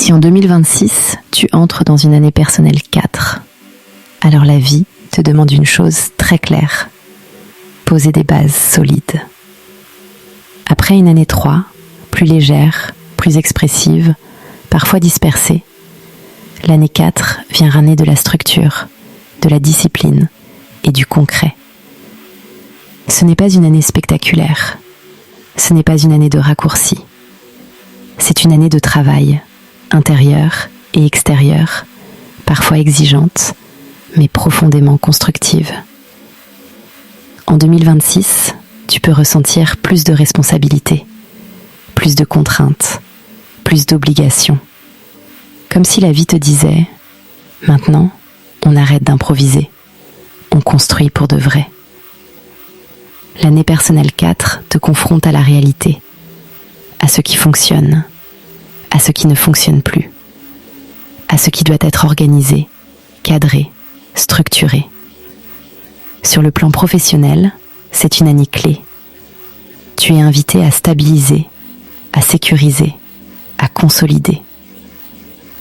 Si en 2026, tu entres dans une année personnelle 4, alors la vie te demande une chose très claire: poser des bases solides. Après une année 3, plus légère, plus expressive, parfois dispersée, l'année 4 vient ramener de la structure, de la discipline et du concret. Ce n'est pas une année spectaculaire, ce n'est pas une année de raccourcis, c'est une année de travail, intérieure et extérieure, parfois exigeante, mais profondément constructive. En 2026, tu peux ressentir plus de responsabilités, plus de contraintes, plus d'obligations. Comme si la vie te disait « Maintenant, on arrête d'improviser, on construit pour de vrai ». L'année personnelle 4 te confronte à la réalité, à ce qui fonctionne, à ce qui ne fonctionne plus, à ce qui doit être organisé, cadré, structuré. Sur le plan professionnel, c'est une année clé. Tu es invité à stabiliser, à sécuriser, à consolider.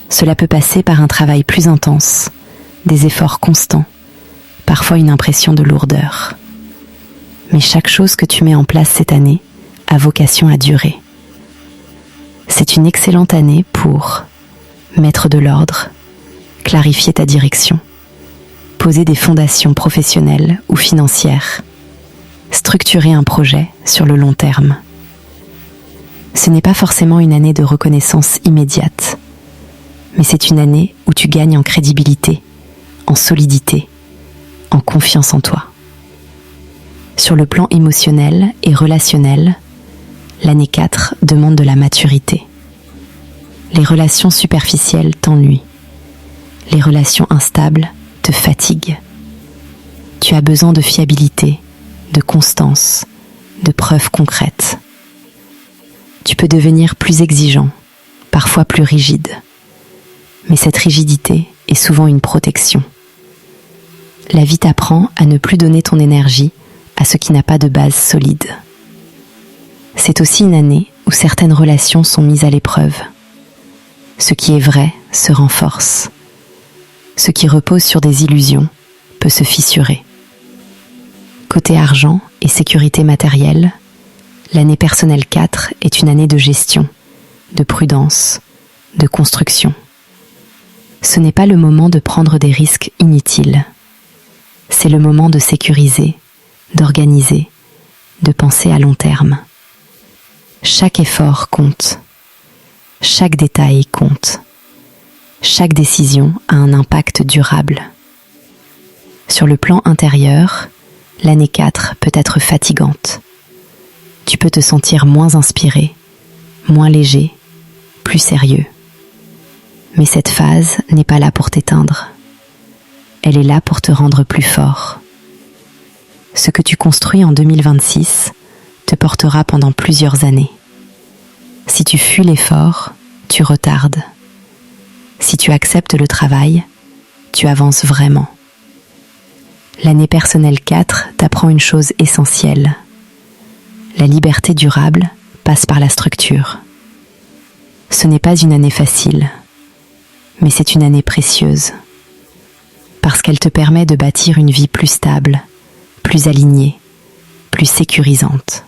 Cela peut passer par un travail plus intense, des efforts constants, parfois une impression de lourdeur. Mais chaque chose que tu mets en place cette année a vocation à durer. C'est une excellente année pour mettre de l'ordre, clarifier ta direction, poser des fondations professionnelles ou financières, structurer un projet sur le long terme. Ce n'est pas forcément une année de reconnaissance immédiate, mais c'est une année où tu gagnes en crédibilité, en solidité, en confiance en toi. Sur le plan émotionnel et relationnel, l'année 4 demande de la maturité. Les relations superficielles t'ennuient. Les relations instables te fatiguent. Tu as besoin de fiabilité, de constance, de preuves concrètes. Tu peux devenir plus exigeant, parfois plus rigide. Mais cette rigidité est souvent une protection. La vie t'apprend à ne plus donner ton énergie à ce qui n'a pas de base solide. C'est aussi une année où certaines relations sont mises à l'épreuve. Ce qui est vrai se renforce. Ce qui repose sur des illusions peut se fissurer. Côté argent et sécurité matérielle, l'année personnelle 4 est une année de gestion, de prudence, de construction. Ce n'est pas le moment de prendre des risques inutiles. C'est le moment de sécuriser, d'organiser, de penser à long terme. Chaque effort compte. Chaque détail compte. Chaque décision a un impact durable. Sur le plan intérieur, l'année 4 peut être fatigante. Tu peux te sentir moins inspiré, moins léger, plus sérieux. Mais cette phase n'est pas là pour t'éteindre. Elle est là pour te rendre plus fort. Ce que tu construis en 2026 te portera pendant plusieurs années. Si tu fuis l'effort, tu retardes. Si tu acceptes le travail, tu avances vraiment. L'année personnelle 4 t'apprend une chose essentielle. La liberté durable passe par la structure. Ce n'est pas une année facile, mais c'est une année précieuse. Parce qu'elle te permet de bâtir une vie plus stable, plus alignée, plus sécurisante.